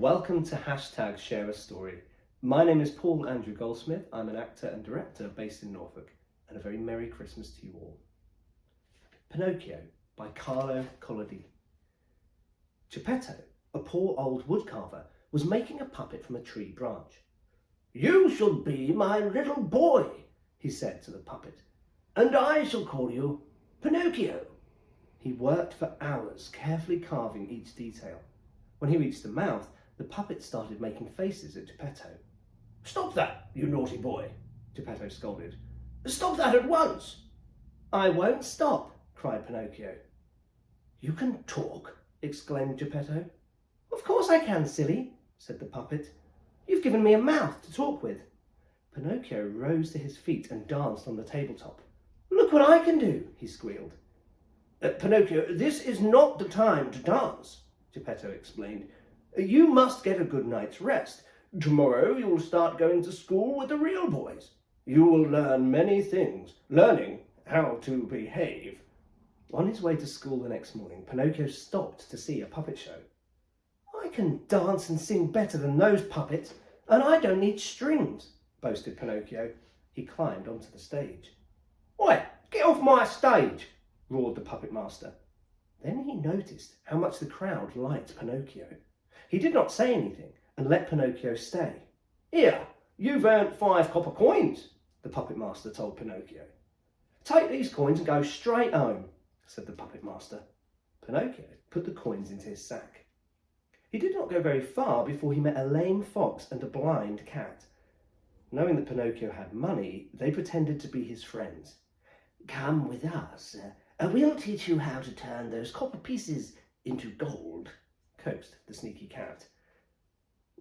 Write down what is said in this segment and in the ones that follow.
Welcome to #ShareAStory. My name is Paul Andrew Goldsmith. I'm an actor and director based in Norfolk, and a very Merry Christmas to you all. Pinocchio by Carlo Collodi. Geppetto, a poor old woodcarver, was making a puppet from a tree branch. "You shall be my little boy," he said to the puppet, "and I shall call you Pinocchio." He worked for hours, carefully carving each detail. When he reached the mouth, the puppet started making faces at Geppetto. "Stop that, you naughty boy," Geppetto scolded. "Stop that at once." "I won't stop," cried Pinocchio. "You can talk?" exclaimed Geppetto. "Of course I can, silly," said the puppet. "You've given me a mouth to talk with." Pinocchio rose to his feet and danced on the tabletop. "Look what I can do," he squealed. "Pinocchio, this is not the time to dance," Geppetto explained. "You must get a good night's rest. Tomorrow you will start going to school with the real boys. You will learn many things, learning how to behave." On his way to school the next morning, Pinocchio stopped to see a puppet show. "I can dance and sing better than those puppets, and I don't need strings," boasted Pinocchio. He climbed onto the stage. "Oi, get off my stage!" roared the puppet master. Then he noticed how much the crowd liked Pinocchio. He did not say anything and let Pinocchio stay. "Here, you've earned 5 copper coins," the puppet master told Pinocchio. "Take these coins and go straight home," said the puppet master. Pinocchio put the coins into his sack. He did not go very far before he met a lame fox and a blind cat. Knowing that Pinocchio had money, they pretended to be his friends. "Come with us. We'll teach you how to turn those copper pieces into gold," coaxed the sneaky cat.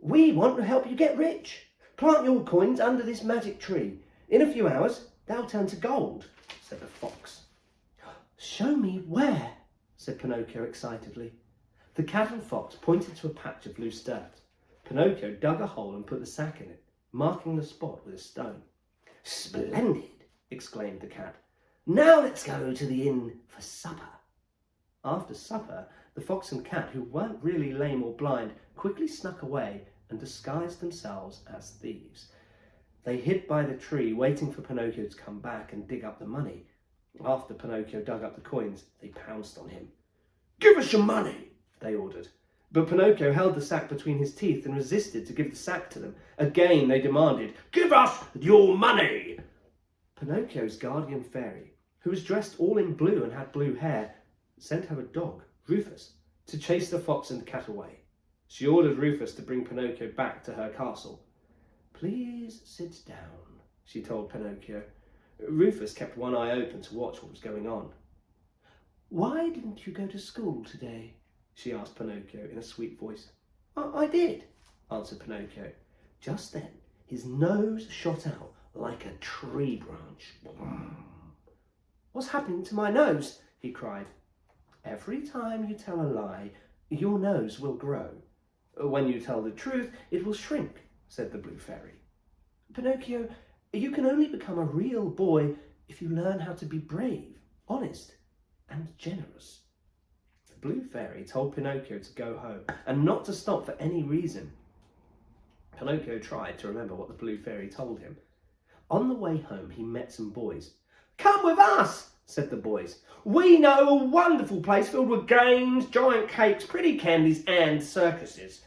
"We want to help you get rich. Plant your coins under this magic tree. In a few hours, they'll turn to gold," said the fox. "Show me where," said Pinocchio excitedly. The cat and fox pointed to a patch of loose dirt. Pinocchio dug a hole and put the sack in it, marking the spot with a stone. "Splendid!" exclaimed the cat. "Now let's go to the inn for supper." After supper, the fox and cat, who weren't really lame or blind, quickly snuck away and disguised themselves as thieves. They hid by the tree, waiting for Pinocchio to come back and dig up the money. After Pinocchio dug up the coins, they pounced on him. "Give us your money," they ordered. But Pinocchio held the sack between his teeth and resisted to give the sack to them. Again they demanded, "Give us your money!" Pinocchio's guardian fairy, who was dressed all in blue and had blue hair, sent her a dog, Rufus, to chase the fox and cat away. She ordered Rufus to bring Pinocchio back to her castle. "Please sit down," she told Pinocchio. Rufus kept one eye open to watch what was going on. "Why didn't you go to school today?" she asked Pinocchio in a sweet voice. I did," answered Pinocchio. Just then his nose shot out like a tree branch. "What's happening to my nose?" he cried. "Every time you tell a lie, your nose will grow. When you tell the truth, it will shrink," said the blue fairy. "Pinocchio, you can only become a real boy if you learn how to be brave, honest, and generous." The blue fairy told Pinocchio to go home and not to stop for any reason. Pinocchio tried to remember what the blue fairy told him. On the way home, he met some boys. "Come with us," said the boys. "We know a wonderful place filled with games, giant cakes, pretty candies, and circuses."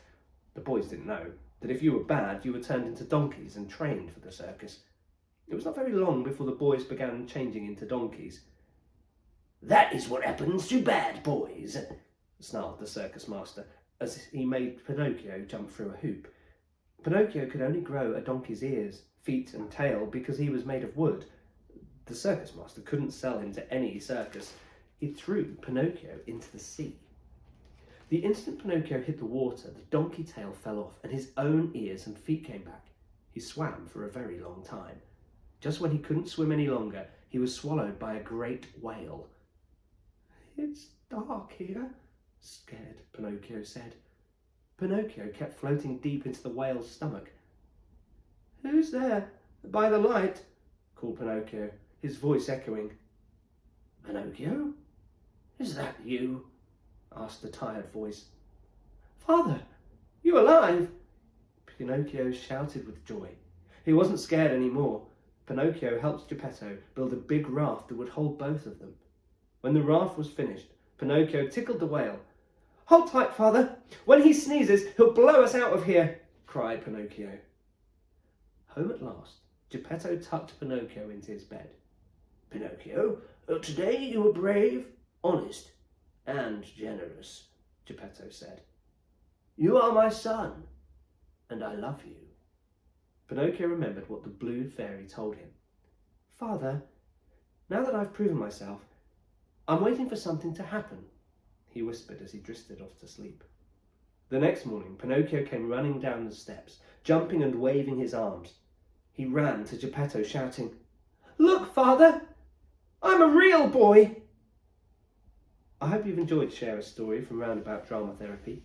The boys didn't know that if you were bad, you were turned into donkeys and trained for the circus. It was not very long before the boys began changing into donkeys. "That is what happens to bad boys," snarled the circus master as he made Pinocchio jump through a hoop. Pinocchio could only grow a donkey's ears, feet, and tail because he was made of wood. The circus master couldn't sell him to any circus. He threw Pinocchio into the sea. The instant Pinocchio hit the water, the donkey tail fell off and his own ears and feet came back. He swam for a very long time. Just when he couldn't swim any longer, he was swallowed by a great whale. "It's dark here," scared Pinocchio said. Pinocchio kept floating deep into the whale's stomach. "Who's there by the light?" called Pinocchio, his voice echoing. "Pinocchio, is that you?" asked the tired voice. "Father, You alive?" Pinocchio shouted with joy. He wasn't scared anymore. Pinocchio helped Geppetto build a big raft that would hold both of them. When the raft was finished, Pinocchio tickled the whale. "Hold tight, father. When he sneezes, he'll blow us out of here," cried Pinocchio. Home at last, Geppetto tucked Pinocchio into his bed. "Pinocchio, today you were brave, honest, and generous," Geppetto said. "You are my son, and I love you." Pinocchio remembered what the blue fairy told him. "Father, now that I've proven myself, I'm waiting for something to happen," he whispered as he drifted off to sleep. The next morning, Pinocchio came running down the steps, jumping and waving his arms. He ran to Geppetto, shouting, "Look, father! I'm a real boy!" I hope you've enjoyed Share a Story from Roundabout Dramatherapy.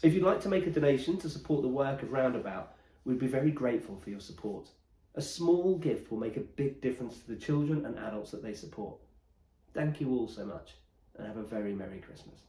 If you'd like to make a donation to support the work of Roundabout, we'd be very grateful for your support. A small gift will make a big difference to the children and adults that they support. Thank you all so much, and have a very Merry Christmas.